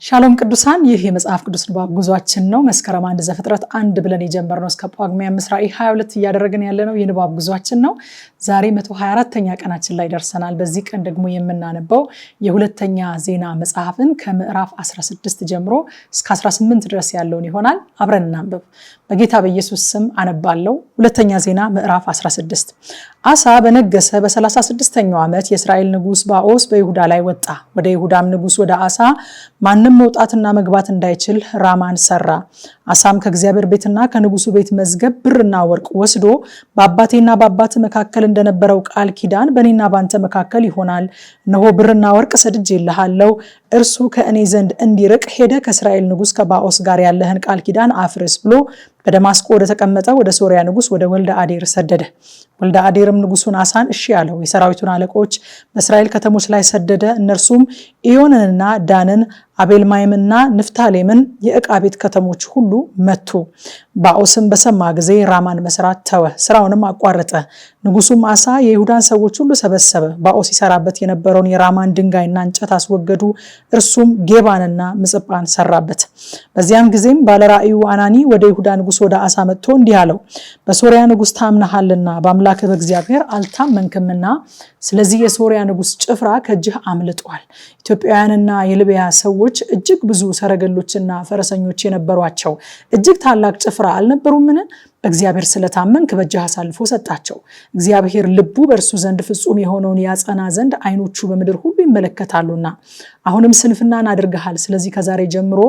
ሻሎም ቅዱሳን ይህ የመጽሐፍ ቅዱስ ንባብ ጉዟችን ነው። መስከረም 1 ዘፍጥረት 1 ብለን የጀመርነው እስከ ጳጉሜ 5 ራዕይ 22 እያደረግን ያለነው የንባብ ጉዟችን ነው። ዛሬ 124ኛ ቀናችን ላይ ደርሰናል። በዚህ ቀን ደግሞ የምናነበው የሁለተኛ ዜና መጽሐፍን ከምዕራፍ 16 ጀምሮ እስከ 18 ድረስ ያለውን ይሆናል። አብረን እናንብብ። በጌታ በኢየሱስ ስም አነባለሁ። ሁለተኛ ዜና ምዕራፍ 16። አሳ በነገሰ በ36ኛው ዓመት የእስራኤል ንጉስ ባኦስ በይሁዳ ላይ ወጣ። ወደ ይሁዳም ንጉስ ወደ አሳ ማንም መውጣትና መግባት እንዳይችል ራማን ሰራ። አሳም ከእግዚአብሔር ቤትና ከንጉሱ ቤት መዝገብ ብርና ወርቅ ወስዶ በአባቴና በአባት መካከል እንደነበረው ቃል ኪዳን በእኔና ባንተ መካከል ይሆናል። እነሆ ብርና ወርቅ ሰድጄልሃለሁ፣ እርሱ ከእኔ ዘንድ እንዲርቅ ሄደ ከእስራኤል ንጉስ ከባኦስ ጋር ያለህን ቃል ኪዳን አፍርስ ብሎ በደማስቆ ወደ ተቀመጠ ወደ ሶሪያ ንጉስ ወደ ወልደ አዴር ሰደደ። ወልደ አዴርም ንጉሱን አሳን እሺ አለው። የሰራዊቱን አለቆች በእስራኤል ከተሞች ላይ ሰደደ። እነርሱም ኢዮንንና ዳንን፣ አቤልማይምና ንፍታሌምን የዕቃ ቤት ከተሞች ሁሉ መቱ። ባኦስም በሰማ ጊዜ ራማን መስራት ተወ፣ ስራውንም አቋረጠ። ንጉሱም አሳ የይሁዳን ሰዎች ሁሉ ሰበሰበ። ባኦስ ይሰራበት የነበረውን የራማን ድንጋይና እንጨት አስወገዱ። እርሱም ጌባንና ምጽጳን ሰራበት። በዚያም ጊዜም ባለራእዩ አናኒ ወደ ይሁዳ ንጉስ ወደ አሳ መጥቶ እንዲህ አለው፣ በሶሪያ ንጉስ ታምነሃልና በአምላክ በእግዚአብሔር አልታመንክምና ስለዚህ የሶሪያ ንጉስ ጭፍራ ከእጅህ አምልጧል። ኢትዮጵያውያንና የሊቢያ ሰዎች እጅግ ብዙ ሰረገሎችና ፈረሰኞች የነበሯቸው እጅግ ታላቅ ጭፍራ አልነበሩምን? እግዚአብሔር ስለታመንክ በእጅህ አሳልፎ ሰጣቸው። እግዚአብሔር ልቡ በእርሱ ዘንድ ፍጹም የሆነውን ያጸና ዘንድ ዓይኖቹ በምድር ሁሉ ይመለከታሉና አሁንም ስንፍናን አድርገሃል። ስለዚህ ከዛሬ ጀምሮ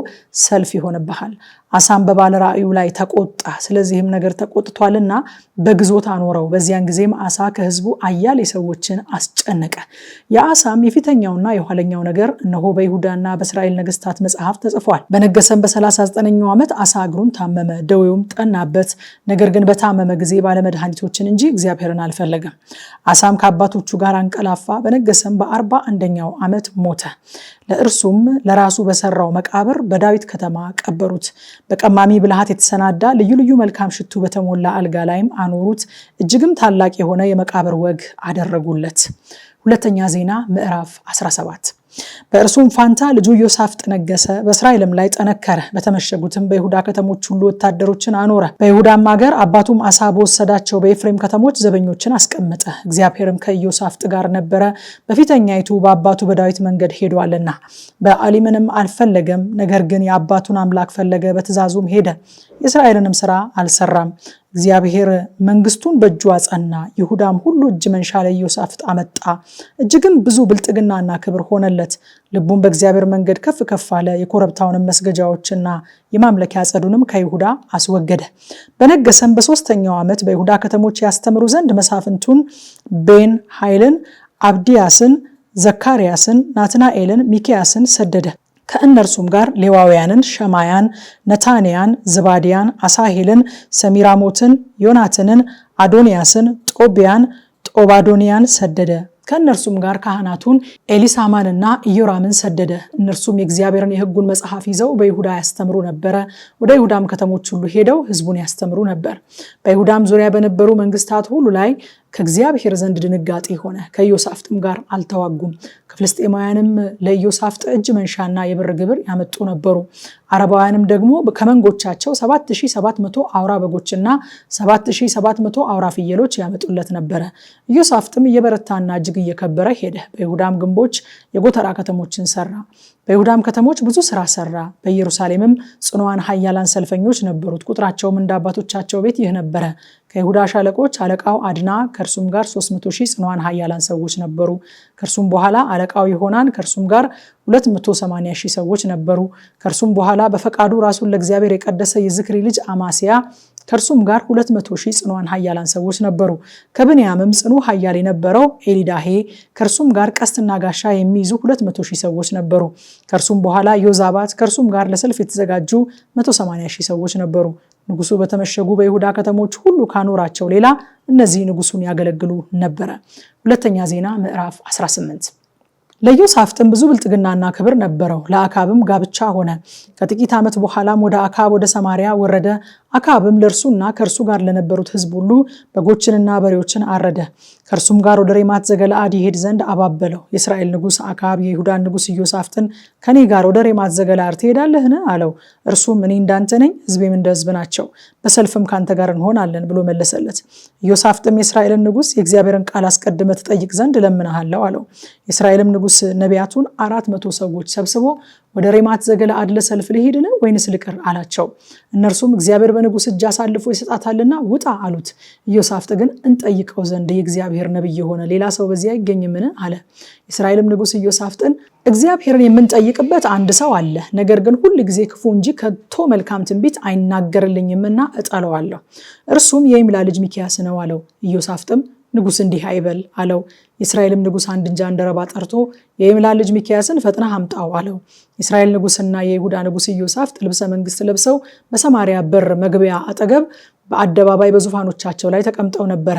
ሰልፍ ይሆንብሃል። አሳም በባለ ራእዩ ላይ ተቆጣ፣ ስለዚህም ነገር ተቆጥቷልና በግዞት አኖረው። በዚያን ጊዜም አሳ ከህዝቡ አያሌ ሰዎችን አስጨነቀ። የአሳም የፊተኛውና የኋለኛው ነገር እነሆ በይሁዳና በእስራኤል ነገስታት መጽሐፍ ተጽፏል። በነገሰም በ39ኛው ዓመት አሳ እግሩን ታመመ፣ ደዌውም ጠናበት። ነገር ግን በታመመ ጊዜ ባለመድኃኒቶችን እንጂ እግዚአብሔርን አልፈለገም። አሳም ከአባቶቹ ጋር አንቀላፋ። በነገሰም በ41ኛው ዓመት ሞተ። ለእርሱም ለራሱ በሰራው መቃብር በዳዊት ከተማ ቀበሩት። በቀማሚ ብልሃት የተሰናዳ ልዩ ልዩ መልካም ሽቱ በተሞላ አልጋ ላይም አኖሩት። እጅግም ታላቅ የሆነ የመቃብር ወግ አደረጉለት። ሁለተኛ ዜና ምዕራፍ 17። በእርሱም ፋንታ ልጁ ኢዮሳፍጥ ነገሰ፣ በእስራኤልም ላይ ጠነከረ። በተመሸጉትም በይሁዳ ከተሞች ሁሉ ወታደሮችን አኖረ። በይሁዳም ሀገር አባቱም አሳ በወሰዳቸው በኤፍሬም ከተሞች ዘበኞችን አስቀመጠ። እግዚአብሔርም ከኢዮሳፍጥ ጋር ነበረ፣ በፊተኛይቱ በአባቱ በዳዊት መንገድ ሄዷልና። በአሊምንም አልፈለገም፣ ነገር ግን የአባቱን አምላክ ፈለገ፣ በትእዛዙም ሄደ፣ የእስራኤልንም ስራ አልሰራም። እግዚአብሔር መንግስቱን በእጁ አጸና። ይሁዳም ሁሉ እጅ መንሻ ለኢዮሳፍጥ አመጣ። እጅግም ብዙ ብልጥግናና ክብር ሆነለት። ልቡም በእግዚአብሔር መንገድ ከፍ ከፍ አለ። የኮረብታውንም መስገጃዎችና የማምለኪያ ዐፀዱንም ከይሁዳ አስወገደ። በነገሰም በ3ኛው ዓመት በይሁዳ ከተሞች ያስተምሩ ዘንድ መሳፍንቱን ቤን ኃይልን፣ አብዲያስን፣ ዘካርያስን፣ ናትናኤልን፣ ሚኪያስን ሰደደ። ከእነርሱም ጋር ሌዋውያንን፣ ሸማያን፣ ነታንያን፣ ዝባድያን፣ አሳሄልን፣ ሰሚራሞትን፣ ዮናትንን፣ አዶንያስን፣ ጦቢያን፣ ጦባዶንያን ሰደደ። ከእነርሱም ጋር ካህናቱን ኤሊሳማንና ኢዮራምን ሰደደ። እነርሱም የእግዚአብሔርን የሕጉን መጽሐፍ ይዘው በይሁዳ ያስተምሩ ነበረ። ወደ ይሁዳም ከተሞች ሁሉ ሄደው ሕዝቡን ያስተምሩ ነበር። በይሁዳም ዙሪያ በነበሩ መንግስታት ሁሉ ላይ ከእግዚአብሔር ዘንድ ድንጋጤ ሆነ። ከኢዮሳፍጥም ጋር አልተዋጉም። ከፍልስጤማውያንም ለኢዮሳፍጥ እጅ መንሻና የብር ግብር ያመጡ ነበሩ። አረባውያንም ደግሞ ከመንጎቻቸው 7700 አውራ በጎችና 7700 አውራ ፍየሎች ያመጡለት ነበረ። ኢዮሳፍጥም እየበረታና እጅግ እየከበረ ሄደ። በይሁዳም ግንቦች የጎተራ ከተሞችን ሰራ። በይሁዳም ከተሞች ብዙ ስራ ሰራ። በኢየሩሳሌምም ጽኑዓን ኃያላን ሰልፈኞች ነበሩት። ቁጥራቸውም እንደ አባቶቻቸው ቤት ይህ ነበረ። ከይሁዳ ሻለቆች አለቃው አድና፣ ከእርሱም ጋር 300,000 ጽኑዓን ኃያላን ሰዎች ነበሩ። ከእርሱም በኋላ አለቃው ይሆናን፣ ከእርሱም ጋር 280,000 ሰዎች ነበሩ። ከእርሱም በኋላ በፈቃዱ ራሱን ለእግዚአብሔር የቀደሰ የዝክሪ ልጅ አማስያ፣ ከእርሱም ጋር 200,000 ጽኑዓን ኃያላን ሰዎች ነበሩ። ከብንያምም ጽኑ ኃያል የነበረው ኤሊዳሄ፣ ከእርሱም ጋር ቀስትና ጋሻ የሚይዙ 200,000 ሰዎች ነበሩ። ከእርሱም በኋላ ዮዛባት፣ ከእርሱም ጋር ለሰልፍ የተዘጋጁ 180,000 ሰዎች ነበሩ። ንጉሱ በተመሸጉ በይሁዳ ከተሞች ሁሉ ካኖራቸው ሌላ እነዚህ ንጉሱን ያገለግሉ ነበረ። ሁለተኛ ዜና ምዕራፍ 18። ለኢዮሳፍጥም ብዙ ብልጥግናና ክብር ነበረው። ለአካብም ጋብቻ ሆነ። ከጥቂት ዓመት በኋላም ወደ አካብ ወደ ሰማርያ ወረደ። አካብም ለእርሱና ከእርሱ ጋር ለነበሩት ሕዝብ ሁሉ በጎችንና በሬዎችን አረደ። ከእርሱም ጋር ወደ ሬማት ዘገለአድ ይሄድ ዘንድ አባበለው። የእስራኤል ንጉሥ አካብ የይሁዳን ንጉሥ ኢዮሳፍጥን ከኔ ጋር ወደ ሬማት ዘገለአድ ትሄዳለህን? አለው። እርሱም እኔ እንዳንተ ነኝ፣ ሕዝቤም እንደ ሕዝብ ናቸው፣ በሰልፍም ካንተ ጋር እንሆናለን ብሎ መለሰለት። ኢዮሳፍጥም የእስራኤልን ንጉሥ የእግዚአብሔርን ቃል አስቀድመ ትጠይቅ ዘንድ እለምንሃለሁ አለው። የእስራኤልም ንጉሥ ነቢያቱን 400 ሰዎች ሰብስቦ ወደ ሬማት ዘገለአድ ለሰልፍ ልሂድን ወይንስ ልቅር አላቸው። እነርሱም እግዚአብሔር በንጉሥ እጅ አሳልፎ ይሰጣታልና ውጣ አሉት። ኢዮሳፍጥ ግን እንጠይቀው ዘንድ የእግዚአብሔር ነቢይ የሆነ ሌላ ሰው በዚያ አይገኝምን አለ። የእስራኤልም ንጉሥ ኢዮሳፍጥን እግዚአብሔርን የምንጠይቅበት አንድ ሰው አለ፣ ነገር ግን ሁል ጊዜ ክፉ እንጂ ከቶ መልካም ትንቢት አይናገርልኝምና እጠለዋለሁ፣ እርሱም የይምላ ልጅ ሚክያስ ነው አለው። ኢዮሳፍጥም ንጉሥ እንዲህ አይበል አለው። የእስራኤልም ንጉሥ አንድ ጃንደረባ ጠርቶ የይምላ ልጅ ሚክያስን ፈጥነህ አምጣው አለው። የእስራኤል ንጉሥና የይሁዳ ንጉሥ ኢዮሳፍጥ ልብሰ መንግስት ለብሰው በሰማርያ በር መግቢያ አጠገብ በአደባባይ በዙፋኖቻቸው ላይ ተቀምጠው ነበረ።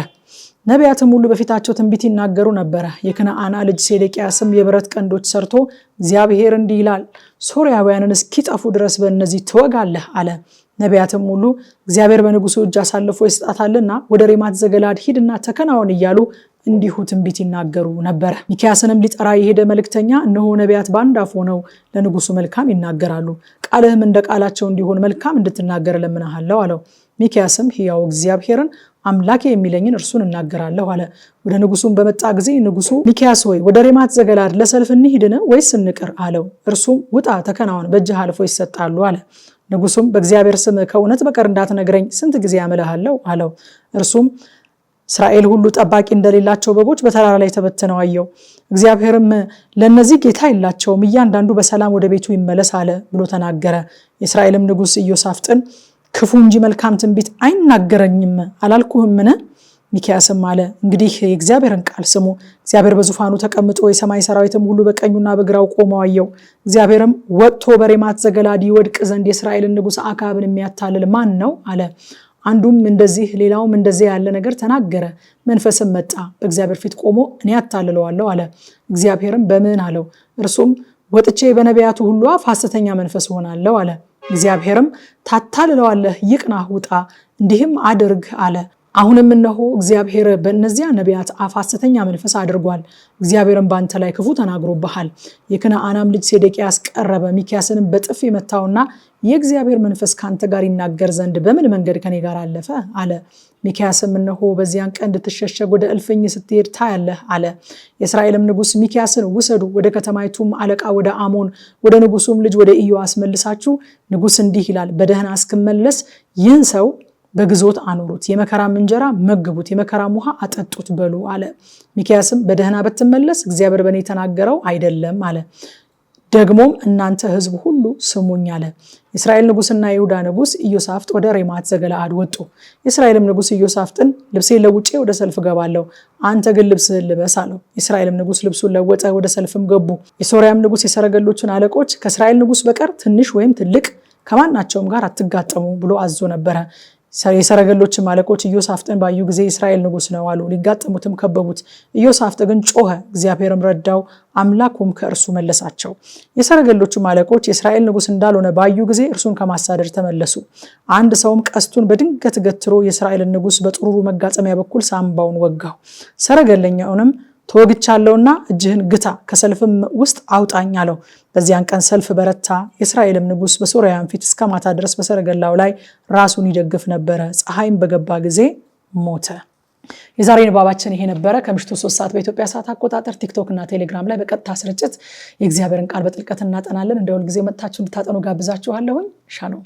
ነቢያትም ሁሉ በፊታቸው ትንቢት ይናገሩ ነበረ። የክንዓና ልጅ ሴዴቅያስም የብረት ቀንዶች ሰርቶ እግዚአብሔር እንዲህ ይላል፣ ሶርያውያንን እስኪጠፉ ድረስ በእነዚህ ትወጋለህ አለ። ነቢያትም ሁሉ እግዚአብሔር በንጉሱ እጅ አሳልፎ ይሰጣታልና ወደ ሬማት ዘገለአድ ሂድና ተከናወን እያሉ እንዲሁ ትንቢት ይናገሩ ነበረ። ሚክያስንም ሊጠራ የሄደ መልእክተኛ እነሆ ነቢያት በአንድ አፍ ሆነው ለንጉሱ መልካም ይናገራሉ፣ ቃልህም እንደ ቃላቸው እንዲሆን መልካም እንድትናገር እለምንሃለሁ አለው። ሚክያስም ሕያው እግዚአብሔርን አምላኬ የሚለኝን እርሱን እናገራለሁ አለ። ወደ ንጉሱም በመጣ ጊዜ ንጉሱ ሚክያስ ሆይ ወደ ሬማት ዘገለአድ ለሰልፍ እንሂድን ወይስ እንቅር አለው። እርሱም ውጣ ተከናወን፣ በእጅህ አልፎ ይሰጣሉ አለ። ንጉሱም በእግዚአብሔር ስም ከእውነት በቀር እንዳትነግረኝ ስንት ጊዜ አምልሃለሁ አለው። እርሱም እስራኤል ሁሉ ጠባቂ እንደሌላቸው በጎች በተራራ ላይ ተበትነው አየው። እግዚአብሔርም ለእነዚህ ጌታ የላቸውም፣ እያንዳንዱ በሰላም ወደ ቤቱ ይመለስ አለ ብሎ ተናገረ። የእስራኤልም ንጉሥ ኢዮሳፍጥን ክፉ እንጂ መልካም ትንቢት አይናገረኝም አላልኩህምን? ሚክያስም አለ እንግዲህ የእግዚአብሔርን ቃል ስሙ። እግዚአብሔር በዙፋኑ ተቀምጦ የሰማይ ሰራዊትም ሁሉ በቀኙና በግራው ቆመው አየው። እግዚአብሔርም ወጥቶ በሬማት ዘገለአድ ይወድቅ ዘንድ የእስራኤልን ንጉሥ አካብን የሚያታልል ማን ነው አለ። አንዱም እንደዚህ ሌላውም እንደዚህ ያለ ነገር ተናገረ። መንፈስም መጣ፣ በእግዚአብሔር ፊት ቆሞ እኔ አታልለዋለሁ አለ። እግዚአብሔርም በምን አለው። እርሱም ወጥቼ በነቢያቱ ሁሉ አፍ ሐሰተኛ መንፈስ ሆናለሁ አለ። እግዚአብሔርም ታታልለዋለህ፣ ይቅናህ፣ ውጣ፣ እንዲህም አድርግ አለ። አሁንም እነሆ እግዚአብሔር በእነዚያ ነቢያት አፍ ሐሰተኛ መንፈስ አድርጓል። እግዚአብሔርም ባንተ ላይ ክፉ ተናግሮብሃል። የክንዓናም ልጅ ሴዴቅያስ ቀረበ፣ ሚክያስንም በጥፊ መታውና የእግዚአብሔር መንፈስ ካንተ ጋር ይናገር ዘንድ በምን መንገድ ከኔ ጋር አለፈ አለ። ሚክያስም እነሆ በዚያን ቀን እንድትሸሸግ ወደ እልፍኝ ስትሄድ ታያለህ አለ። የእስራኤልም ንጉሥ ሚክያስን ውሰዱ፣ ወደ ከተማይቱም አለቃ ወደ አሞን ወደ ንጉሱም ልጅ ወደ ኢዮአስ መልሳችሁ፣ ንጉሥ እንዲህ ይላል፣ በደህና እስክመለስ ይህን ሰው በግዞት አኖሩት፣ የመከራም እንጀራ መግቡት፣ የመከራም ውሃ አጠጡት በሉ አለ። ሚክያስም በደህና ብትመለስ እግዚአብሔር በእኔ ተናገረው አይደለም አለ። ደግሞም እናንተ ሕዝብ ሁሉ ስሙኝ አለ። የእስራኤል ንጉሥና የይሁዳ ንጉሥ ኢዮሳፍጥ ወደ ሬማት ዘገለአድ ወጡ። የእስራኤልም ንጉሥ ኢዮሳፍጥን ልብሴን ለውጬ ወደ ሰልፍ ገባለሁ፣ አንተ ግን ልብስህን ልበስ አለው። የእስራኤልም ንጉሥ ልብሱን ለወጠ፣ ወደ ሰልፍም ገቡ። የሶርያም ንጉሥ የሰረገሎችን አለቆች ከእስራኤል ንጉሥ በቀር ትንሽ ወይም ትልቅ ከማናቸውም ጋር አትጋጠሙ ብሎ አዞ ነበረ። የሰረገሎችም አለቆች ኢዮሳፍጥን ባዩ ጊዜ እስራኤል ንጉሥ ነው አሉ። ሊጋጠሙትም ከበቡት። ኢዮሳፍጥ ግን ጮኸ፣ እግዚአብሔርም ረዳው፣ አምላኩም ከእርሱ መለሳቸው። የሰረገሎችም አለቆች የእስራኤል ንጉሥ እንዳልሆነ ባዩ ጊዜ እርሱን ከማሳደድ ተመለሱ። አንድ ሰውም ቀስቱን በድንገት ገትሮ የእስራኤልን ንጉሥ በጥሩሩ መጋጸሚያ በኩል ሳምባውን ወጋው። ሰረገለኛውንም ተወግቻለሁና እጅህን ግታ፣ ከሰልፍም ውስጥ አውጣኝ አለው። በዚያን ቀን ሰልፍ በረታ። የእስራኤልም ንጉሥ በሶርያውያን ፊት እስከ ማታ ድረስ በሰረገላው ላይ ራሱን ይደግፍ ነበረ። ፀሐይም በገባ ጊዜ ሞተ። የዛሬ ንባባችን ይሄ ነበረ። ከምሽቱ 3 ሰዓት በኢትዮጵያ ሰዓት አቆጣጠር ቲክቶክ እና ቴሌግራም ላይ በቀጥታ ስርጭት የእግዚአብሔርን ቃል በጥልቀት እናጠናለን። እንደ ሁልጊዜው መጥታችሁ እንድታጠኑ ጋብዛችኋለሁኝ። ሻሎም